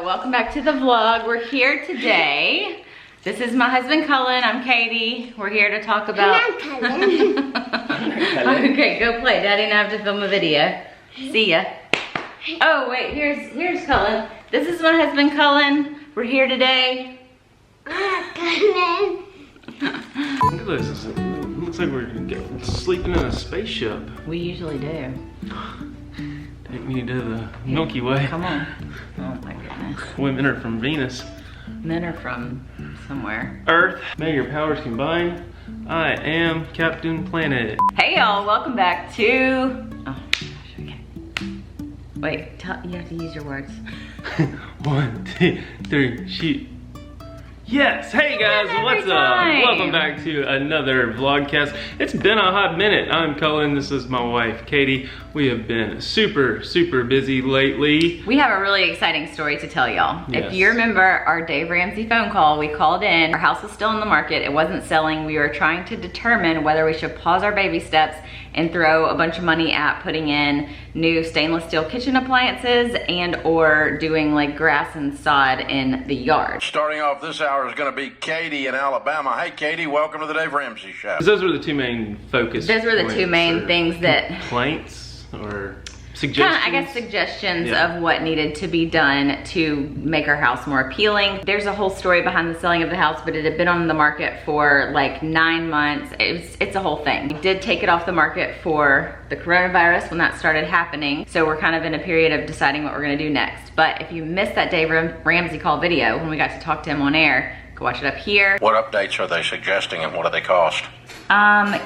welcome back to the vlog. We're here today. This is my husband Cullen. I'm Katie. We're here to talk about. I'm Cullen. Okay, go play. Daddy and I have to film a video. See ya. Oh wait, here's Cullen. This is my husband Cullen. We're here today. Cullen. Look at this. It looks like we're sleeping in a spaceship. We usually do. Take me to the Milky Way. Come on. Oh my goodness. Women are from Venus. Men are from somewhere. Earth. May your powers combine. I am Captain Planet. Hey y'all, welcome back to. Oh, okay. Wait, you have to use your words. 1, 2, 3, shoot. Yes, hey guys, what's up? Welcome back to another vlogcast. It's been a hot minute. I'm Cullen, this is my wife, Katie. We have been super busy lately. We have a really exciting story to tell y'all. Yes. If you remember our Dave Ramsey phone call, we called in. Our house was still in the market. It wasn't selling. We were trying to determine whether we should pause our baby steps and throw a bunch of money at putting in new stainless steel kitchen appliances and or doing like grass and sod in the yard. Starting off this hour is going to be Katie in Alabama. Hey Katie, welcome to the Dave Ramsey Show. Those were the two main focus Those were the two main or things that complaints or suggestions. I guess suggestions Yeah. of what needed to be done to make our house more appealing. There's a whole story behind the selling of the house, but it had been on the market for like 9 months. It's a whole thing. We did take it off the market for the coronavirus when that started happening. So we're kind of in a period of deciding what we're gonna do next. But if you missed that Dave Ramsey call video when we got to talk to him on air, go watch it up here. What updates are they suggesting and what do they cost?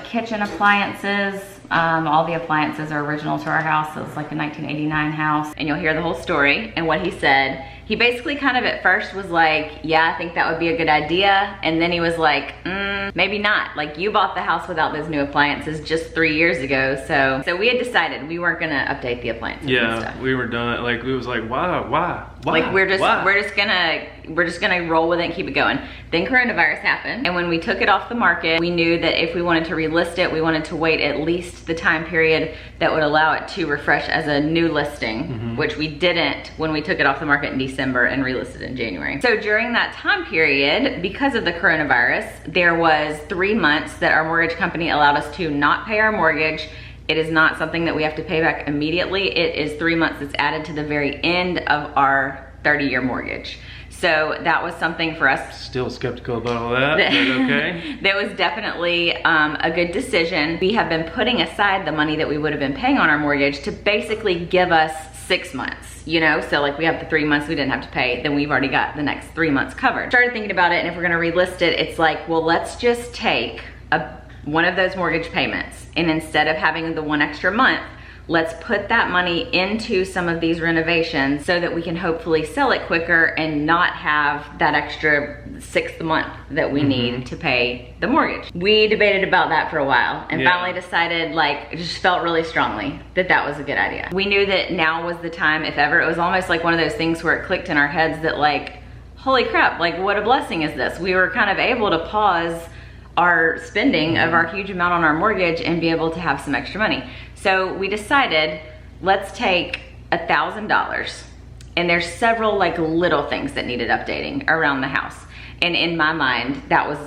Kitchen appliances. All the appliances are original to our house. It was like a 1989 house. And you'll hear the whole story and what he said. He basically kind of at first was like, yeah, I think that would be a good idea. And then he was like, maybe not. Like you bought the house without those new appliances just 3 years ago. So we had decided we weren't gonna update the appliances and stuff. Yeah, we were done. Like it was like, why? Like we're just Why? gonna roll with it and keep it going. Then coronavirus happened, and when we took it off the market, we knew that if we wanted to relist it, we wanted to wait at least the time period that would allow it to refresh as a new listing, which we didn't when we took it off the market in December and relisted in January. So during that time period, because of the coronavirus, there was 3 months that our mortgage company allowed us to not pay our mortgage. It is not something that we have to pay back immediately. It is 3 months that's added to the very end of our 30-year mortgage. So that was something for us. Still skeptical about all that, but okay. That was definitely a good decision. We have been putting aside the money that we would have been paying on our mortgage to basically give us 6 months, you know? So like we have the 3 months we didn't have to pay, then we've already got the next 3 months covered. Started thinking about it, and if we're gonna relist it, it's like, well, let's just take one of those mortgage payments, and instead of having the 1 extra month, let's put that money into some of these renovations so that we can hopefully sell it quicker and not have that extra 6th month that we need to pay the mortgage. We debated about that for a while and finally decided, like, it just felt really strongly that that was a good idea. We knew that now was the time, if ever. It was almost like one of those things where it clicked in our heads that like, holy crap, like what a blessing is this? We were kind of able to pause our spending of our huge amount on our mortgage and be able to have some extra money. So we decided, let's take $1,000, and there's several like little things that needed updating around the house. And in my mind,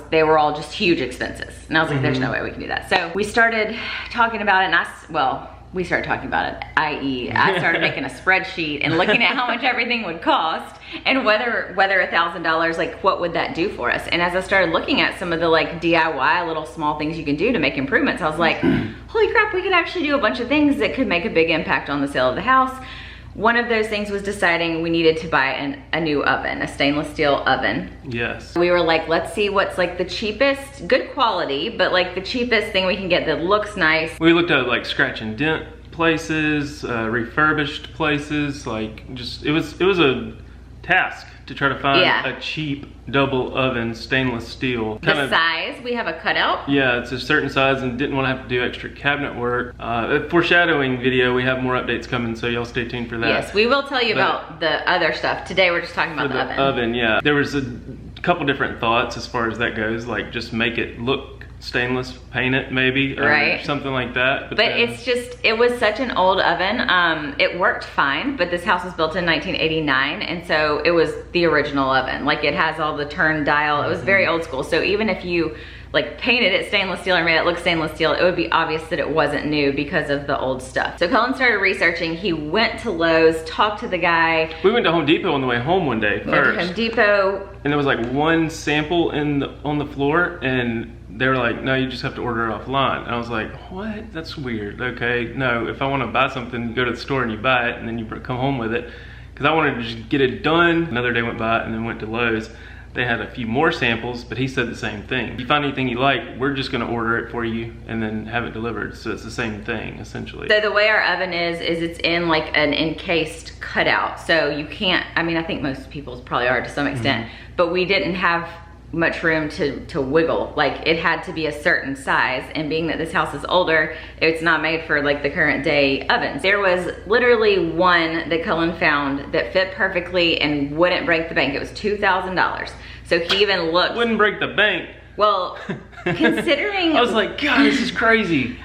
they were all just huge expenses. And I was like, there's no way we can do that. So we started talking about it, and we started talking about it, i.e. I started making a spreadsheet and looking at how much everything would cost and whether $1,000, like what would that do for us? And as I started looking at some of the like DIY little small things you can do to make improvements, I was like, holy crap, we could actually do a bunch of things that could make a big impact on the sale of the house. One of those things was deciding we needed to buy a new oven, a stainless steel oven. Yes. We were like, let's see what's like the cheapest, good quality, but like the cheapest thing we can get that looks nice. We looked at like scratch and dent places, refurbished places, like just, it was a task to try to find a cheap double oven stainless steel. The size, we have a cutout. Yeah, it's a certain size and didn't want to have to do extra cabinet work. Foreshadowing video, we have more updates coming, so y'all stay tuned for that. Yes, we will tell you about the other stuff. Today we're just talking about the oven. Yeah. There was a couple different thoughts as far as that goes, like just make it look stainless, paint it maybe, or something like that. But then, it's just, it was such an old oven. It worked fine, but this house was built in 1989, and so it was the original oven. Like, it has all the turn dial. It was very old school. So even if you like painted it stainless steel or made it look stainless steel, it would be obvious that it wasn't new because of the old stuff. So Cullen started researching. He went to Lowe's, talked to the guy. We went to Home Depot on the way home one day first. Went to Home Depot. And there was like one sample on the floor, and they were like, no, you just have to order it offline. And I was like, what? That's weird. Okay, no, if I want to buy something, you go to the store and you buy it, and then you come home with it. Because I wanted to just get it done. Another day went by, and then went to Lowe's. They had a few more samples, but he said the same thing. If you find anything you like, we're just gonna order it for you and then have it delivered. So it's the same thing, essentially. So the way our oven is it's in like an encased cutout. So you can't, I mean, I think most people's probably are to some extent, but we didn't have much room to wiggle. Like, it had to be a certain size, and being that this house is older, it's not made for like the current day ovens. There was literally one that Cullen found that fit perfectly and wouldn't break the bank. It was $2,000. So he even looked. Wouldn't break the bank. Well, considering I was like, God, this is crazy.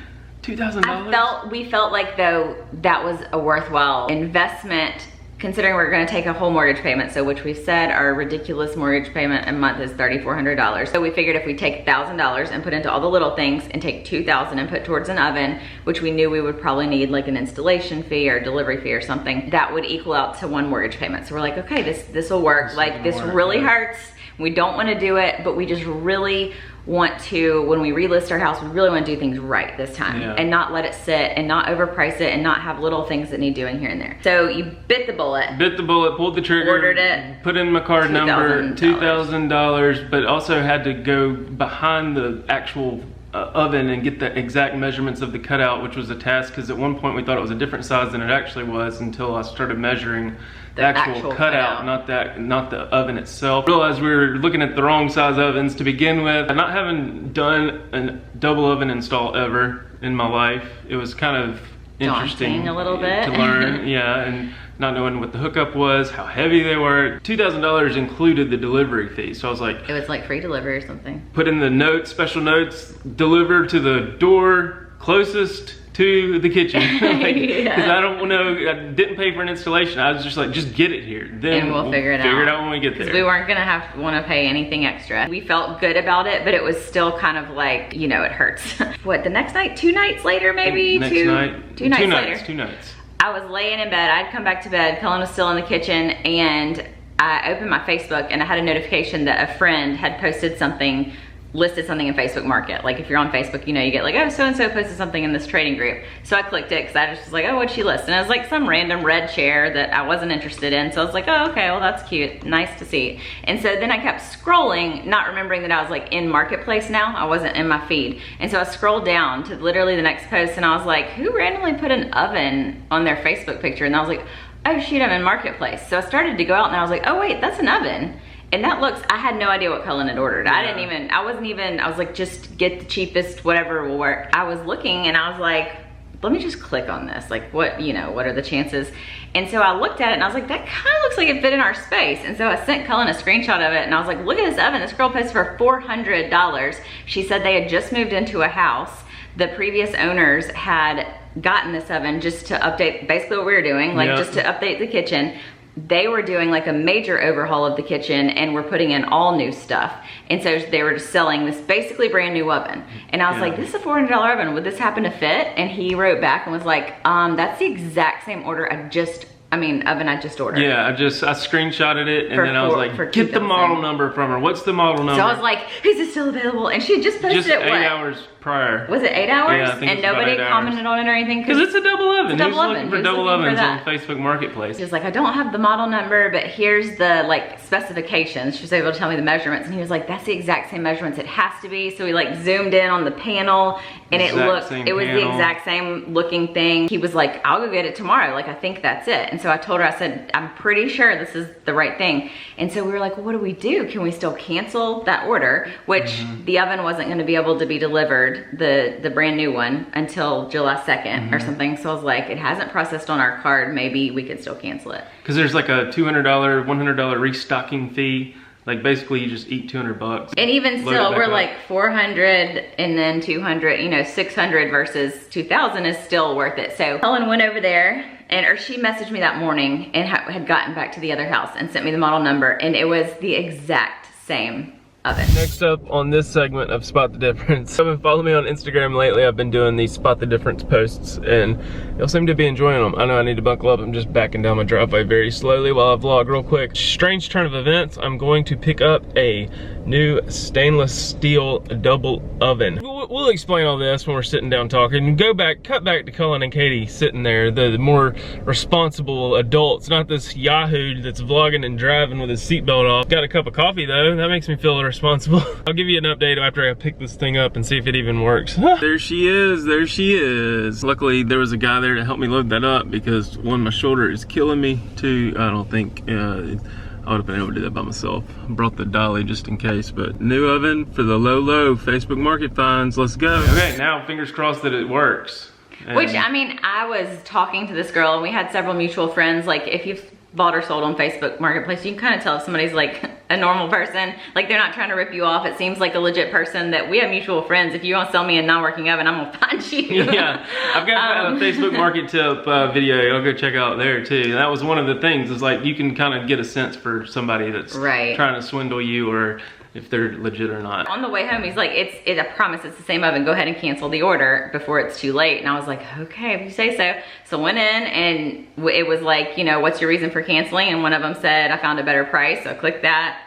$2,000. We felt like, though, that was a worthwhile investment, considering we're going to take a whole mortgage payment. So, which we've said our ridiculous mortgage payment a month is $3,400. So we figured if we take $1,000 and put into all the little things, and take $2,000 and put towards an oven, which we knew we would probably need like an installation fee or delivery fee or something, that would equal out to one mortgage payment. So we're like, okay, this will work. Like, this really hurts. We don't want to do it, but we just really want to, when we relist our house, we really want to do things right this time, and not let it sit and not overprice it and not have little things that need doing here and there. So you bit the bullet. Bit the bullet, pulled the trigger, ordered it, put in my card number, $2,000, but also had to go behind the actual oven and get the exact measurements of the cutout, which was a task, because at one point we thought it was a different size than it actually was, until I started measuring the actual cutout, not the oven itself. I realized we were looking at the wrong size ovens to begin with. Not having done a double oven install ever in my life, it was kind of interesting, daunting a little bit to learn. And not knowing what the hookup was, how heavy they were. $2,000 included the delivery fee, so I was like, it was like free delivery or something. Put in the notes, special notes, delivered to the door closest to the kitchen. Because I don't know, I didn't pay for an installation. I was just like, just get it here. Then and we'll figure it out when we get there. Because we weren't gonna want to pay anything extra. We felt good about it, but it was still kind of like, you know, it hurts. What, the next night? 2 nights later, maybe? Two nights later. 2 nights. I was laying in bed, I'd come back to bed, Cullen was still in the kitchen, and I opened my Facebook and I had a notification that a friend had posted something, listed something in Facebook Market. Like, if you're on Facebook, you know, you get like, oh, so-and-so posted something in this trading group. So I clicked it because I just was like, oh, what'd she list? And it was like some random red chair that I wasn't interested in. So I was like, oh, okay, well, that's cute. Nice to see. And so then I kept scrolling, not remembering that I was like in Marketplace now. I wasn't in my feed. And so I scrolled down to literally the next post, and I was like, who randomly put an oven on their Facebook picture? And I was like, oh shoot, I'm in Marketplace. So I started to go out and I was like, oh wait, that's an oven. And that looks, I had no idea what Cullen had ordered. I was like, just get the cheapest, whatever will work. I was looking and I was like, let me just click on this. Like, what, you know, what are the chances? And so I looked at it and I was like, that kind of looks like it fit in our space. And so I sent Cullen a screenshot of it and I was like, look at this oven. This girl posted for $400. She said they had just moved into a house. The previous owners had gotten this oven just to update, basically what we were doing, like just to update the kitchen. They were doing like a major overhaul of the kitchen and were putting in all new stuff. And so they were just selling this basically brand new oven. And I was like, this is a $400 oven. Would this happen to fit? And he wrote back and was like, that's the exact same order oven I just ordered. Yeah, I screenshotted it and then I was like, get the model number from her. What's the model number? So I was like, is it still available? And she had just posted it, 8 hours prior. Was it 8 hours? Yeah, I think and nobody commented on it or anything? Because it's a double oven. It's a double oven. Looking for double ovens on Facebook Marketplace. She was like, I don't have the model number, but here's the like specifications. She was able to tell me the measurements, and he was like, that's the exact same measurements it has to be. So we like zoomed in on the panel, and it was the exact same looking thing. He was like, I'll go get it tomorrow. Like, I think that's it. And so I told her, I said, I'm pretty sure this is the right thing. And so we were like, well, what do we do? Can we still cancel that order? Which the oven wasn't going to be able to be delivered, the brand new one, until July 2nd or something. So I was like, it hasn't processed on our card. Maybe we could still cancel it. Because there's like a $200, $100 restocking fee Like basically you just eat 200 bucks. And even load it still, back we're up. like 400 and then 200, you know, 600 versus 2,000 is still worth it. So Cullen went over there or she messaged me that morning and had gotten back to the other house and sent me the model number, and it was the exact same oven. Next up on this segment of Spot the Difference. If you've been following me on Instagram lately, I've been doing these Spot the Difference posts and y'all seem to be enjoying them. I know I need to buckle up. I'm just backing down my driveway very slowly while I vlog real quick. Strange turn of events, I'm going to pick up a new stainless steel double oven. We'll explain all this when we're sitting down talking. Cut back to Cullen and Katie sitting there, the more responsible adults, not this yahoo that's vlogging and driving with his seatbelt off. Got a cup of coffee though, that makes me feel responsible. I'll give you an update after I pick this thing up and see if it even works. There she is. Luckily there was a guy there to help me load that up because one, my shoulder is killing me. Two, I don't think I would have been able to do that by myself. Brought the dolly just in case, but new oven for the low Facebook market finds. Let's go. Okay, now fingers crossed that it works. Which, I mean, I was talking to this girl and we had several mutual friends. Like, if you've bought or sold on Facebook Marketplace, you can kind of tell if somebody's like a normal person. Like, they're not trying to rip you off. It seems like a legit person. That we have mutual friends. If you want to sell me a non-working oven, I'm gonna find you. Yeah, I've got a Facebook Market Tip video. I'll go check out there too. That was one of the things. Is like you can kind of get a sense for somebody that's trying to swindle you or if they're legit or not. On the way home, he's like, I promise it's the same oven. Go ahead and cancel the order before it's too late. And I was like, okay, if you say so. So went in and it was like, you know, what's your reason for canceling? And one of them said, I found a better price. So I clicked that.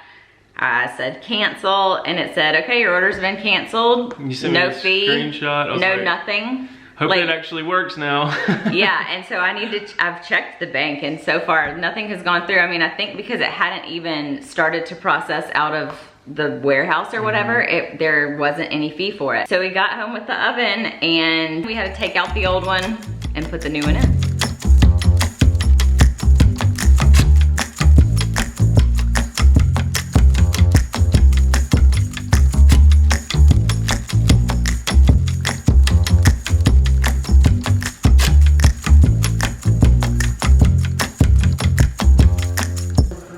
I said cancel, and it said, okay, your order's been canceled. You sent no me a fee, screenshot. no nothing. Hope it actually works now. Yeah, and so I've checked the bank, and so far nothing has gone through. I mean, I think because it hadn't even started to process out of the warehouse or whatever, there wasn't any fee for it. So we got home with the oven and we had to take out the old one and put the new one in.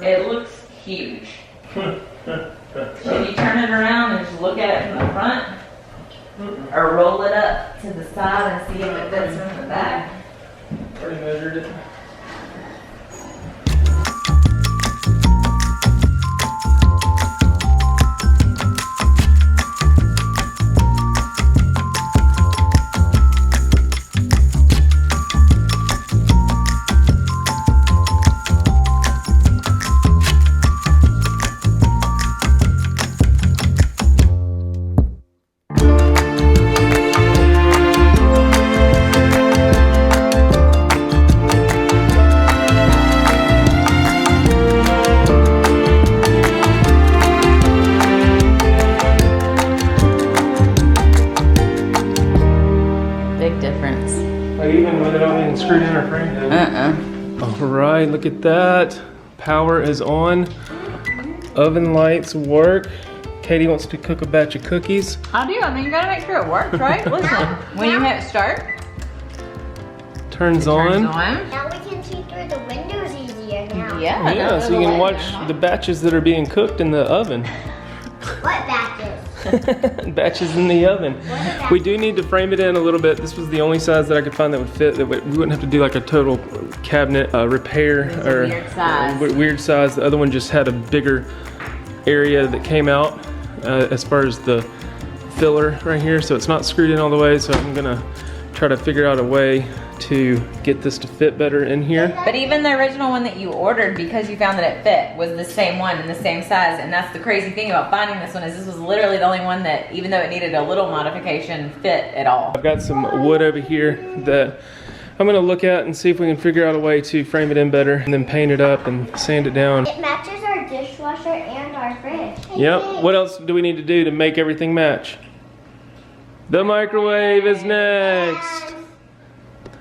It looks huge. Should you turn it around and just look at it from the front? Or roll it up to the side and see if it fits from the back? Already measured it. Screwed in our frame. All right, look at that. Power is on. Oven lights work. Katie wants to cook a batch of cookies. I do. I mean, you gotta make sure it works, right? Listen, when you hit start, turns on. Now we can see through the windows easier now. Yeah, so you can watch the batches that are being cooked in the oven. What batches? Batches in the oven. We do need to frame it in a little bit. This was the only size that I could find that would fit. That we wouldn't have to do like a total cabinet repair or weird size. The other one just had a bigger area that came out as far as the filler right here. So it's not screwed in all the way. So I'm gonna try to figure out a way to get this to fit better in here. But even the original one that you ordered, because you found that it fit, was the same one and the same size. And that's the crazy thing about finding this one, is this was literally the only one that, even though it needed a little modification, fit at all. I've got some wood over here that I'm gonna look at and see if we can figure out a way to frame it in better and then paint it up and sand it down. It matches our dishwasher and our fridge. Yep. What else do we need to do to make everything match? The microwave is next.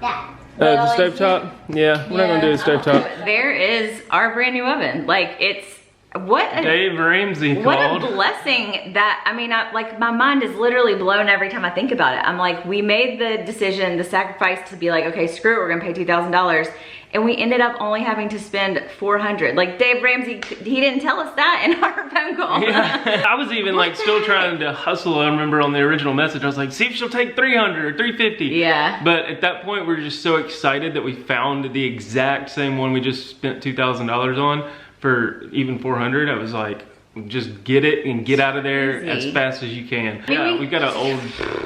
That. The stovetop? Yeah, we're not gonna do the stovetop. There is our brand new oven. Like, it's Dave Ramsey called. What a blessing that, I mean, like my mind is literally blown every time I think about it. I'm like, we made the decision, the sacrifice to be like, okay, screw it, we're gonna pay $2,000. And we ended up only having to spend $400. Like Dave Ramsey, he didn't tell us that in our phone call. Yeah. I was even like still trying to hustle. I remember on the original message, I was like, see if she'll take 300 or 350. Yeah. But at that point, we were just so excited that we found the exact same one we just spent $2,000 on for even 400. I was like, just get it and get out of there as fast as you can. Yeah, we've got an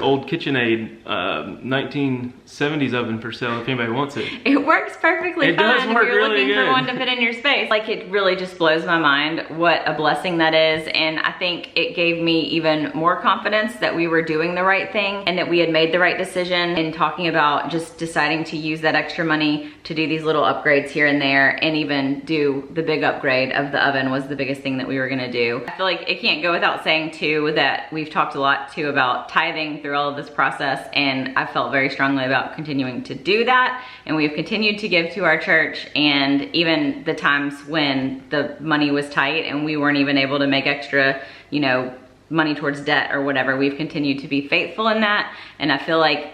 old KitchenAid 1970s oven for sale if anybody wants it. It works perfectly it fine does work if you're really looking good. for one to fit in your space. Like, it really just blows my mind what a blessing that is. And I think it gave me even more confidence that we were doing the right thing and that we had made the right decision in talking about just deciding to use that extra money to do these little upgrades here and there, and even do the big upgrade of the oven was the biggest thing that we were gonna do. I feel like it can't go without saying too that we've talked a lot too about tithing through all of this process, and I felt very strongly about continuing to do that, and we've continued to give to our church. And even the times when the money was tight and we weren't even able to make extra, you know, money towards debt or whatever, we've continued to be faithful in that. And I feel like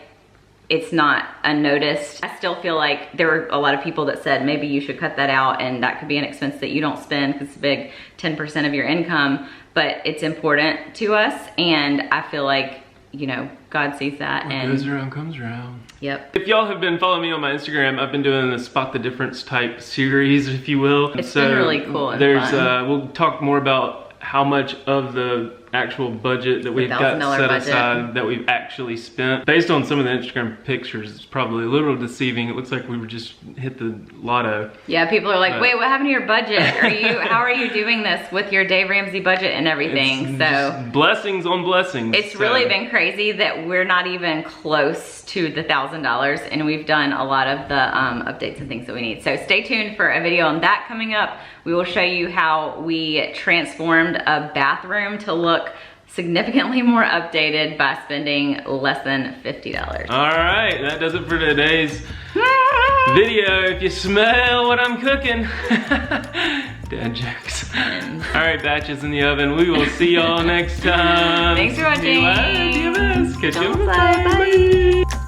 it's not unnoticed. I still feel like there were a lot of people that said maybe you should cut that out and that could be an expense that you don't spend because it's a big 10% of your income, but it's important to us. And I feel like, you know, God sees that. What and goes around comes around. Yep. If y'all have been following me on my Instagram, I've been doing the Spot the Difference type series, if you will. It's been really cool and fun. We'll talk more about how much of the actual budget that we've got set aside that we've actually spent. Based on some of the Instagram pictures, it's probably a little deceiving. It looks like we were just hit the lotto. Yeah, people are like, wait, what happened to your budget? How are you doing this with your Dave Ramsey budget and everything? So blessings on blessings. It's really been crazy that we're not even close to the $1,000, and we've done a lot of the updates and things that we need. So stay tuned for a video on that coming up. We will show you how we transformed a bathroom to look significantly more updated by spending less than $50. All right, that does it for today's video. If you smell what I'm cooking, dad jokes. All right, batches in the oven. We will see y'all next time. Thanks for watching. DMS. Catch you. Bye.